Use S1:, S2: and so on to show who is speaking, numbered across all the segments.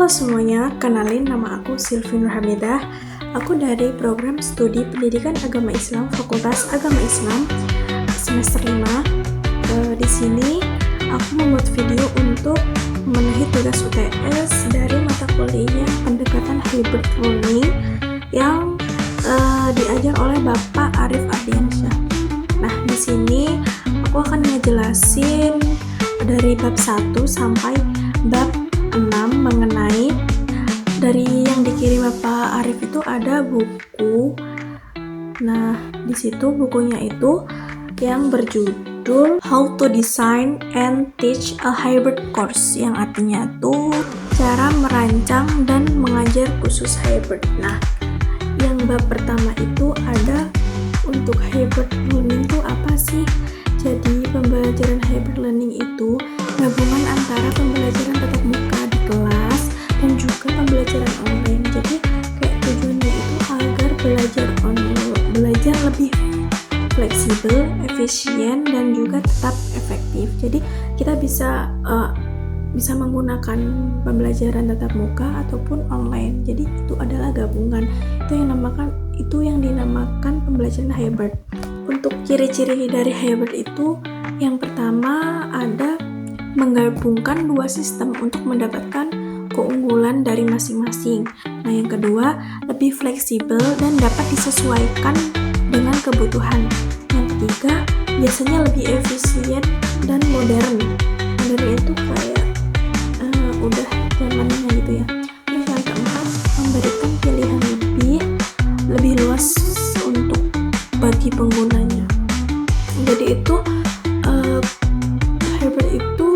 S1: Halo semuanya, kenalin nama aku Sylvie Nur Hamidah. Aku dari program studi Pendidikan Agama Islam Fakultas Agama Islam semester 5. Di sini aku membuat video untuk memenuhi tugas UTS dari mata kuliah pendekatan hybrid learning yang diajar oleh Bapak Arif Ardiansyah. Nah, di sini aku akan ngejelasin dari bab 1 sampai bab 6 mengenai dari yang dikirim Bapak Arif itu ada buku. Nah, di situ bukunya itu yang berjudul How to Design and Teach a Hybrid Course, yang artinya tuh cara merancang dan mengajar khusus hybrid. Nah, yang bab pertama itu ada untuk hybrid learning itu apa sih? Jadi pembelajaran hybrid learning itu gabungan antara pembelajaran tatap muka di kelas dan juga pembelajaran online. Jadi kayak tujuannya itu agar belajar lebih fleksibel, efisien, dan juga tetap efektif. Jadi kita bisa menggunakan pembelajaran tatap muka ataupun online. Jadi itu adalah gabungan. Itu yang dinamakan pembelajaran hybrid. Untuk ciri-ciri dari hybrid itu yang pertama ada menggabungkan dua sistem untuk mendapatkan keunggulan dari masing-masing. Nah, yang kedua, lebih fleksibel dan dapat disesuaikan dengan kebutuhan. Yang ketiga, biasanya lebih efisien dan modern. Modern itu kayak udah zamannya gitu ya. Terus yang keempat, memberikan pilihan lebih luas untuk bagi penggunanya. Jadi itu hybrid itu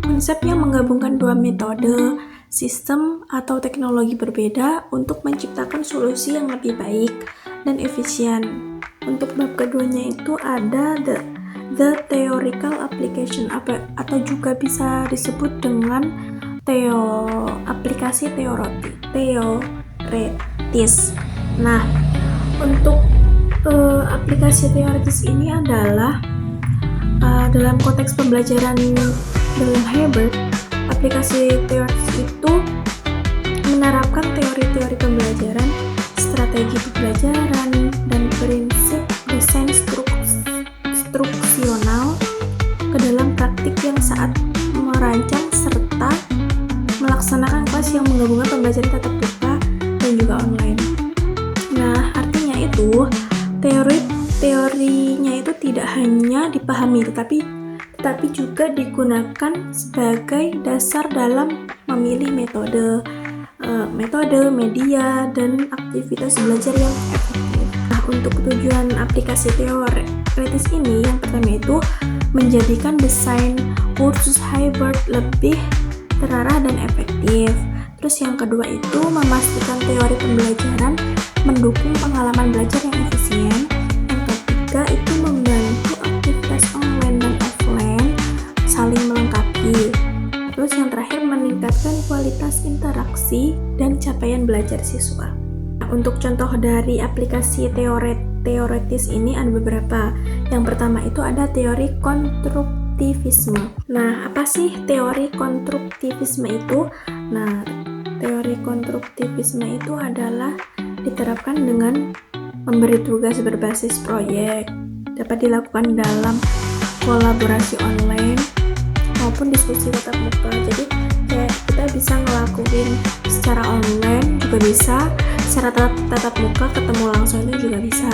S1: konsepnya menggabungkan dua metode, sistem atau teknologi berbeda untuk menciptakan solusi yang lebih baik dan efisien. Untuk bab keduanya itu ada the theoretical application atau juga bisa disebut dengan aplikasi teoretis. Nah, untuk aplikasi teoritis ini adalah dalam konteks pembelajaran dalam hybrid, aplikasi teoritis itu menerapkan teori-teori pembelajaran, strategi pembelajaran, dan prinsip desain struksional ke dalam praktik yang saat merancang serta melaksanakan kelas yang menggabungkan pembelajaran tatap muka dan juga online. Nah, artinya itu teorinya itu tidak hanya dipahami tetapi juga digunakan sebagai dasar dalam memilih metode, media, dan aktivitas belajar yang efektif. Nah, untuk tujuan aplikasi teoritis ini, yang pertama itu menjadikan desain kursus hybrid lebih terarah dan efektif. Terus yang kedua itu memastikan teori pembelajaran mendukung pengalaman belajar yang efisien. Yang ketiga itu membantu aktivitas online dan offline saling melengkapi. Terus yang terakhir meningkatkan kualitas interaksi dan capaian belajar siswa. Nah, untuk contoh dari aplikasi teoritis ini ada beberapa. Yang pertama itu ada teori konstruktivisme. Nah, apa sih teori konstruktivisme itu? Nah, teori konstruktivisme itu adalah diterapkan dengan memberi tugas berbasis proyek, dapat dilakukan dalam kolaborasi online maupun diskusi tatap muka. Jadi kayak kita bisa ngelakuin secara online juga bisa, secara tatap muka ketemu langsung itu juga bisa.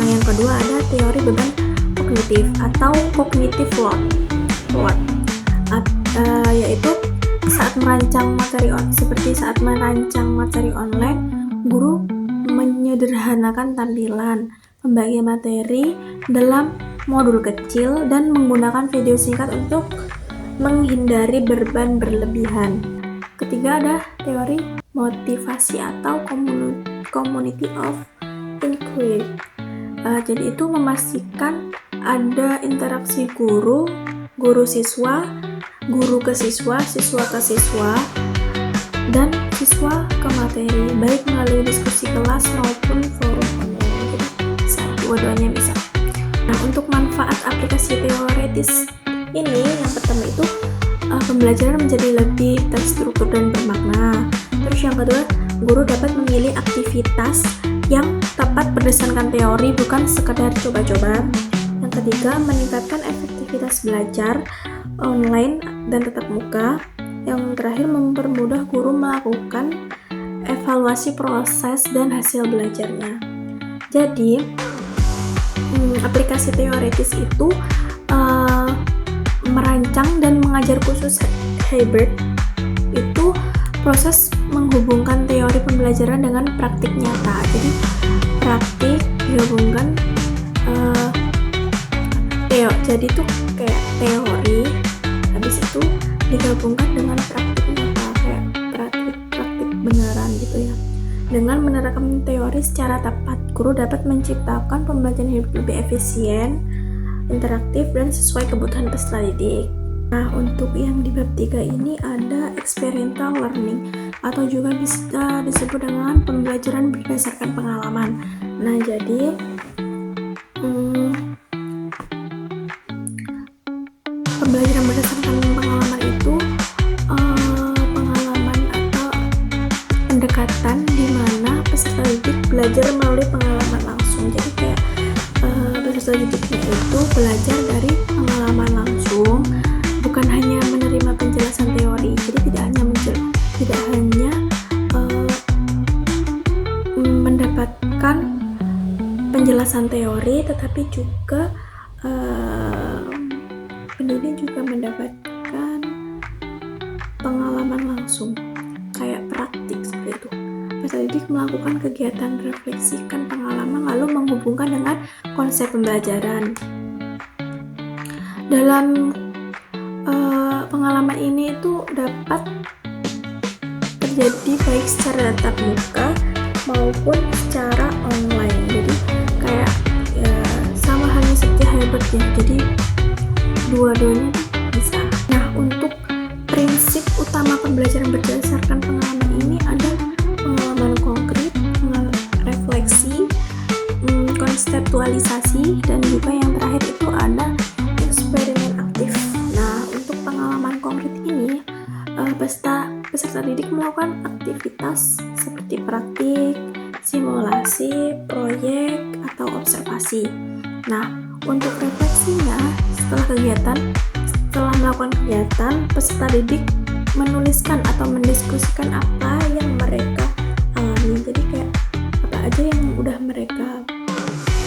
S1: Nah, yang kedua ada teori beban kognitif atau cognitive load, yaitu saat merancang materi online, guru menyederhanakan tampilan, membagi materi dalam modul kecil, dan menggunakan video singkat untuk menghindari beban berlebihan. Ketiga ada teori motivasi atau community of inquiry. Jadi itu memastikan ada interaksi guru siswa, guru ke siswa, siswa ke siswa, dan siswa ke materi, baik melalui diskusi kelas maupun forum online. Jadi bisa, dua-duanya bisa. Nah, untuk manfaat aplikasi teoritis ini, yang pertama itu pembelajaran menjadi lebih terstruktur dan bermakna. Terus yang kedua, guru dapat memilih aktivitas yang tepat berdasarkan teori, bukan sekedar coba-coba. Yang ketiga, meningkatkan efektivitas belajar online dan tatap muka. Yang terakhir, mempermudah guru melakukan evaluasi proses dan hasil belajarnya. Jadi, aplikasi teoritis itu merancang dan mengajar khusus hybrid itu proses menghubungkan teori pembelajaran dengan praktik nyata. Jadi praktik digabungkan jadi tuh kayak teori, habis itu digabungkan dengan praktik nyata, kayak praktik beneran gitu ya. Dengan menerapkan teori secara tepat, guru dapat menciptakan pembelajaran hidup lebih efisien, interaktif, dan sesuai kebutuhan peserta didik. Nah, untuk yang di bab 3 ini ada experiential learning atau juga bisa disebut dengan pembelajaran berdasarkan pengalaman. Nah, jadi pembelajaran berdasarkan pengalaman itu pengalaman atau pendekatan di mana peserta didik belajar melalui pengalaman langsung. Jadi kayak peserta didiknya itu belajar dari pengalaman langsung, bukan hanya menerima penjelasan teori. Jadi tidak hanya mendapatkan penjelasan teori, tetapi juga pendidik juga mendapatkan pengalaman langsung, kayak praktik seperti itu. Peserta didik melakukan kegiatan refleksikan pengalaman lalu menghubungkan dengan konsep pembelajaran. Dalam pengalaman ini itu dapat terjadi baik secara tatap muka maupun secara online. Jadi kayak sama halnya seperti hybrid ya. Jadi dua-duanya bisa. Nah, untuk prinsip utama pembelajaran berdasarkan pengalaman ini ada pengalaman konkret, refleksi, konseptualisasi, dan juga yang terakhir itu ada eksperimen aktif. Nah, untuk pengalaman konkret ini peserta didik melakukan aktivitas seperti praktik, simulasi, proyek, atau observasi. Nah, untuk refleksinya, setelah melakukan kegiatan, peserta didik menuliskan atau mendiskusikan apa yang mereka alami. Jadi kayak apa aja yang udah mereka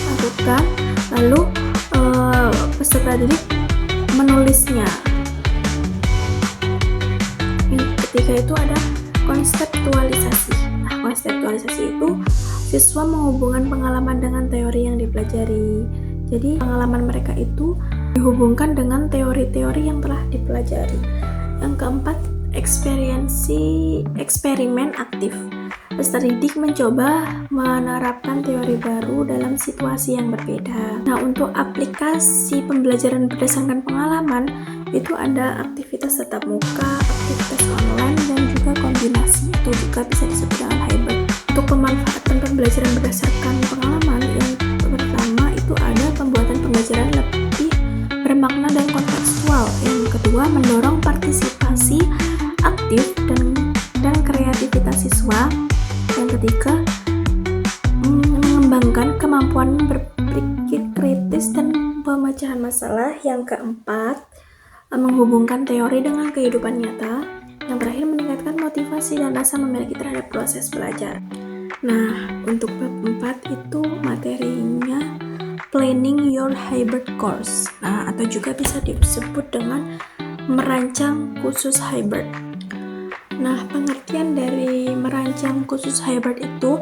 S1: lakukan, lalu peserta didik menulisnya. Ketiga itu ada konseptualisasi. Nah, konseptualisasi itu siswa menghubungkan pengalaman dengan teori yang dipelajari. Jadi pengalaman mereka itu dihubungkan dengan teori-teori yang telah dipelajari. Yang keempat, eksperimen aktif. Peserta didik mencoba menerapkan teori baru dalam situasi yang berbeda. Nah, untuk aplikasi pembelajaran berdasarkan pengalaman itu ada aktivitas tatap muka, aktivitas online, dan juga kombinasi atau juga bisa disebut dengan hybrid. Untuk pemanfaatan pembelajaran berdasarkan pengalaman, yang pertama itu ada pembuatan pembelajaran lebih bermakna dan kontekstual. Yang kedua, mendorong partisipasi aktif dan kreativitas siswa. Yang ketiga, mengembangkan kemampuan berpikir kritis dan pemecahan masalah. Yang keempat, menghubungkan teori dengan kehidupan nyata. Yang terakhir, meningkatkan motivasi dan rasa memiliki terhadap proses belajar. Nah, untuk bab 4 itu materinya planning your hybrid course. Nah, atau juga bisa disebut dengan merancang khusus hybrid. Nah, pengertian dari merancang khusus hybrid itu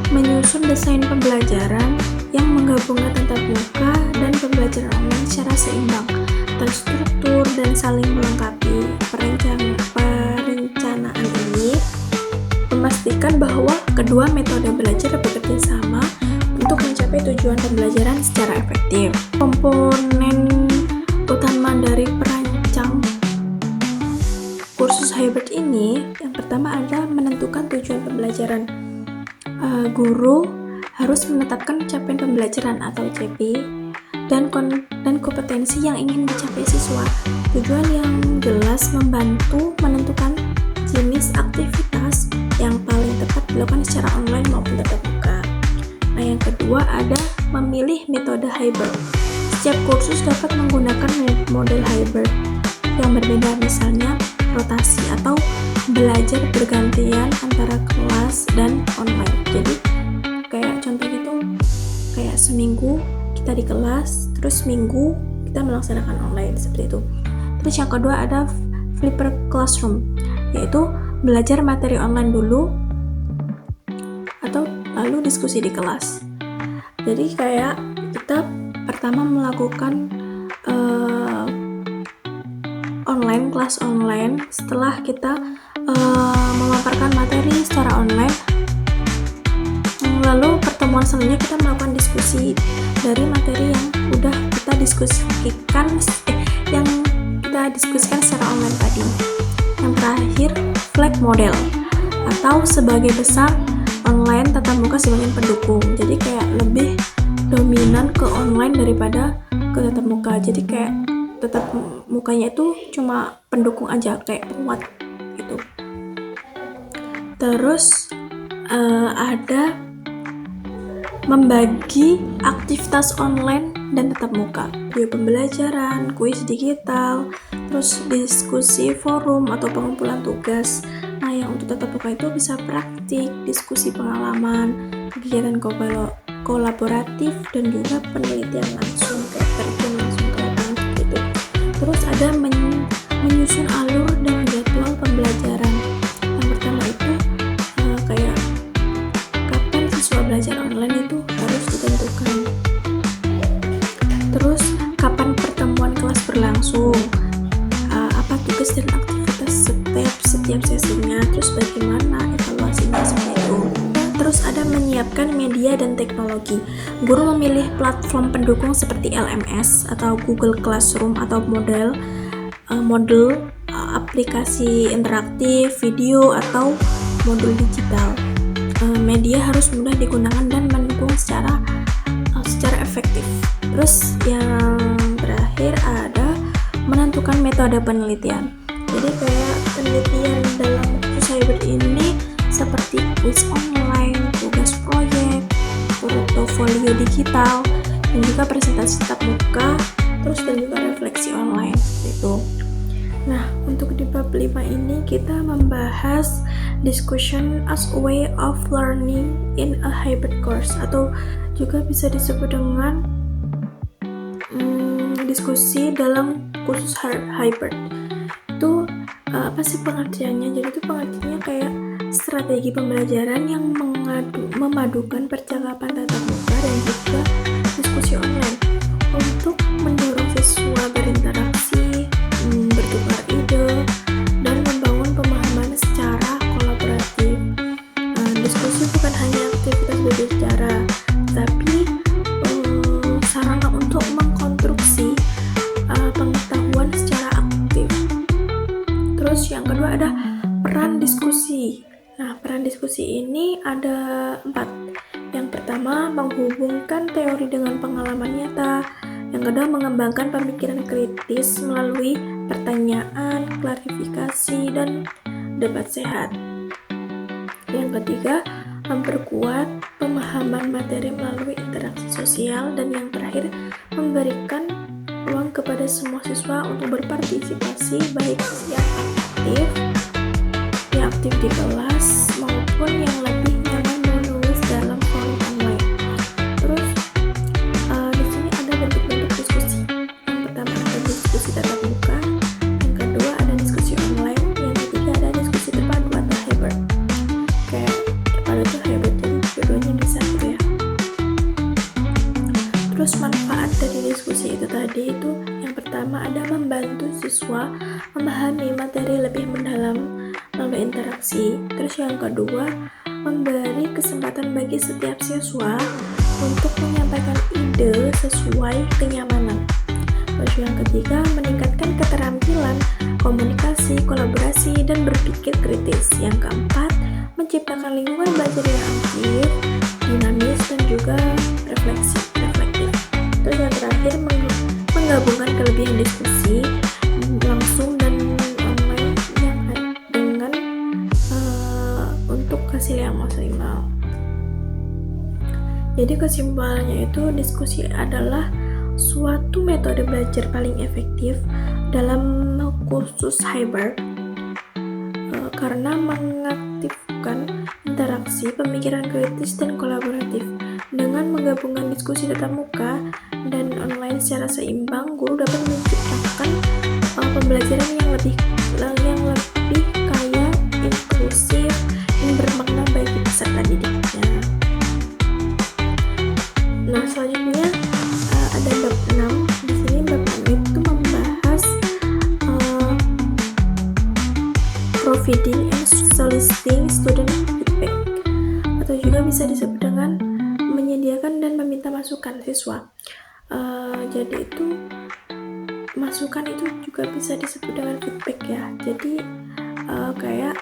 S1: menyusun desain pembelajaran yang menggabungkan tatap muka dan pembelajaran online secara seimbang, terstruktur, dan saling melengkapi. Perencanaan ini memastikan bahwa kedua metode belajar bekerja sama untuk mencapai tujuan pembelajaran secara efektif. Komponen utama dari perancang kursus hybrid ini, yang pertama ada menentukan tujuan pembelajaran. Guru harus menetapkan capaian pembelajaran atau CP. dan kompetensi yang ingin dicapai siswa. Tujuan yang jelas membantu menentukan jenis aktivitas yang paling tepat dilakukan secara online maupun tatap muka. Nah, yang kedua ada memilih metode hybrid. Setiap kursus dapat menggunakan model hybrid yang berbeda, misalnya rotasi atau belajar bergantian antara kelas dan online. Jadi kayak contoh gitu, kayak seminggu kita di kelas, terus minggu kita melaksanakan online, seperti itu. Terus yang kedua ada flipper classroom, yaitu belajar materi online dulu atau lalu diskusi di kelas. Jadi kayak kita pertama melakukan kelas online, setelah kita memaparkan materi secara online, lalu pertemuan selanjutnya kita melakukan diskusi dari materi yang udah kita diskusikan secara online tadi. Yang terakhir, flag model atau sebagai besar online, tatap muka sebagai pendukung. Jadi kayak lebih dominan ke online daripada ke tatap muka. Jadi kayak tatap mukanya itu cuma pendukung aja, kayak penguat gitu. Terus ada membagi aktivitas online dan tatap muka, video pembelajaran, kuis digital, terus diskusi forum atau pengumpulan tugas. Nah, yang untuk tatap muka itu bisa praktik, diskusi pengalaman, kegiatan kolaboratif, dan juga penelitian langsung, kayak terjun langsung ke lapangan gitu. Terus ada menyusun alur dan jadwal pembelajaran. Yang pertama itu kayak kapan siswa belajar online itu harus ditentukan. Terus kapan pertemuan kelas berlangsung, apa tugas dan aktivitas setiap sesinya, terus bagaimana evaluasinya, seperti itu. Terus ada menyiapkan media dan teknologi. Guru memilih platform pendukung seperti LMS atau Google Classroom atau model aplikasi interaktif, video atau modul digital. Media harus mudah digunakan dan mendukung secara efektif. Terus yang terakhir ada menentukan metode penelitian. Jadi kayak penelitian dalam kursus hybrid ini seperti kuis online, tugas proyek, portofolio digital, dan juga presentasi tatap muka, terus dan juga refleksi online gitu. Nah, untuk di bab 5 ini kita membahas discussion as a way of learning in a hybrid course, atau juga bisa disebut dengan diskusi dalam kursus hybrid. Itu apa sih pengertiannya? Jadi itu pengertiannya kayak strategi pembelajaran yang memadukan percakapan tatap muka dan juga diskusi online untuk mendorong siswa berinteraksi, bertukar ide, dan membangun pemahaman secara kolaboratif. Diskusi bukan hanya aktivitas berbicara, tapi sarana untuk mengkonstruksi pengetahuan secara aktif. Terus yang kedua ada peran diskusi. Nah, peran diskusi ini ada 4. Yang pertama, menghubungkan teori dengan pengalaman nyata. Yang kedua, mengembangkan pemikiran kritis melalui pertanyaan, klarifikasi, dan debat sehat. Yang ketiga, memperkuat pemahaman materi melalui interaksi sosial. Dan yang terakhir, memberikan ruang kepada semua siswa untuk berpartisipasi, baik yang aktif di kelas maupun yang lebih nyaman menulis dalam forum online. Terus di sini ada bentuk-bentuk diskusi. Yang pertama ada diskusi tatap muka, yang kedua ada diskusi online, yang ketiga ada diskusi terpadu atau hybrid. Kayak terpadu itu hybrid, jadi keduanya bisa gitu ya. Terus manfaat dari diskusi itu tadi itu yang pertama ada membantu siswa memahami materi lebih mendalam melalui interaksi. Terus yang kedua, memberi kesempatan bagi setiap siswa untuk menyampaikan ide sesuai kenyamanan. Terus yang ketiga, meningkatkan keterampilan komunikasi, kolaborasi, dan berpikir kritis. Yang keempat, menciptakan lingkungan belajar yang aktif, dinamis, dan juga reflektif. Terus yang terakhir menggabungkan kelebihan diskusi langsung dan online dengan untuk hasil yang maksimal. Jadi kesimpulannya itu, diskusi adalah suatu metode belajar paling efektif dalam kursus hybrid karena mengaktifkan interaksi, pemikiran kritis, dan kolaboratif. Dengan menggabungkan diskusi tatap muka dan online secara seimbang, guru dapat menciptakan pembelajaran yang lebih kaya, inklusif, dan bermakna bagi peserta didiknya. Nah, selanjutnya ada bab 6. Di sini bab 6 itu membahas providing and soliciting student feedback, atau juga bisa disebut dengan menyediakan dan meminta masukan siswa. Jadi itu masukan itu juga bisa disebut dengan feedback ya. Jadi kayak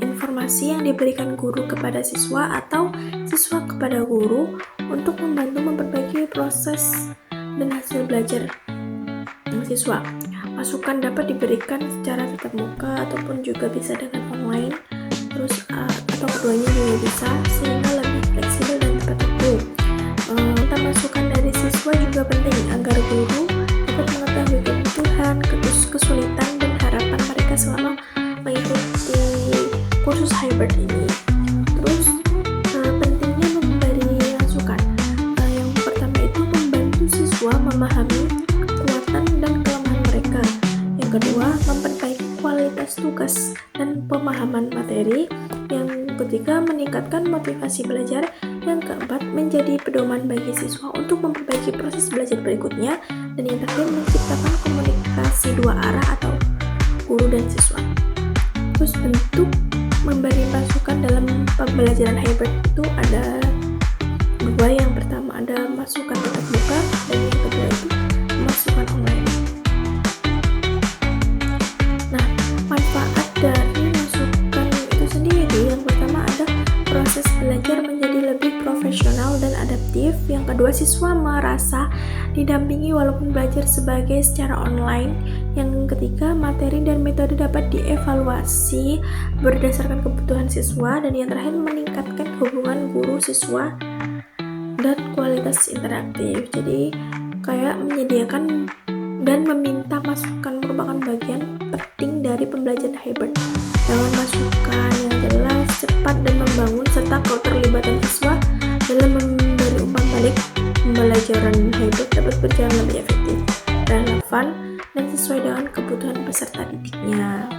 S1: informasi yang diberikan guru kepada siswa atau siswa kepada guru untuk membantu memperbaiki proses dan hasil belajar siswa. Masukan dapat diberikan secara tatap muka ataupun juga bisa dengan online, terus atau keduanya juga bisa, sehingga lebih fleksibel dan tepat waktu. Minta masukan dari siswa juga penting agar guru dapat mengetahui kebutuhan, kesulitan, dan harapan mereka selama mengikuti kursus hybrid ini. Terus pentingnya memberi masukan. Yang pertama itu membantu siswa memahami kekuatan dan kelemahan mereka. Yang kedua, memperbaiki kualitas tugas dan pemahaman materi. Yang ketiga, meningkatkan motivasi belajar. Yang keempat, menjadi pedoman bagi siswa untuk memperbaiki proses belajar berikutnya. Dan yang terakhir, menciptakan komunikasi dua arah atau guru dan siswa. Terus bentuk memberi masukan dalam pembelajaran hybrid itu ada dua. Yang pertama ada masukan tatap muka, dan yang kedua itu masukan online. Nah, manfaat dari masukan itu sendiri, yang pertama ada proses belajar menjadi lebih profesional dan adaptif. Yang kedua, siswa merasa didampingi walaupun belajar secara online. Yang ketiga, materi dan metode dapat dievaluasi berdasarkan kebutuhan siswa. Dan yang terakhir, meningkatkan hubungan guru siswa dan kualitas interaktif. Jadi kayak menyediakan dan meminta masukan merupakan bagian penting dari pembelajaran hybrid. Dengan masukan yang jelas, cepat, dan membangun serta keterlibatan siswa dalam memberi umpan balik, pembelajaran hybrid dapat berjalan lebih efektif, relevan, dan sesuai dengan kebutuhan peserta didiknya.